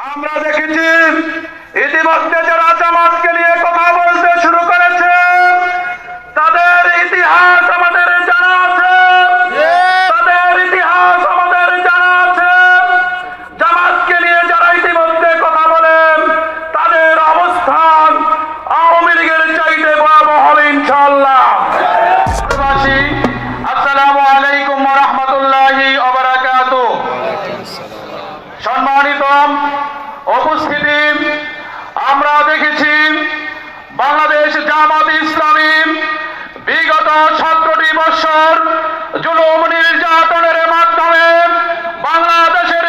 আমরা দেখেছি ইতিমধ্যে যারা জামাতকে নিয়ে কথা বলতে শুরু করেছে তাদের ইতিহাস আমাদের জানা আছে, তাদের ইতিহাস আমাদের জানা আছে। জামাতকে নিয়ে যারা ইতিমধ্যে কথা বলেন তাদের অবস্থান আওয়ামী লীগের চাইতে ভয়াবহ হবে ইনশাআল্লাহ। আসসালামু আলাইকুম ওয়া রাহমাতুল্লাহি ওয়া বারাকাতুহু। সম্মানিত উপস্থিতি, আমরা দেখেছি বাংলাদেশ জামাত ইসলামী বিগত 17টি বছর জুলুম নির্যাতনের মাধ্যমে বাংলাদেশে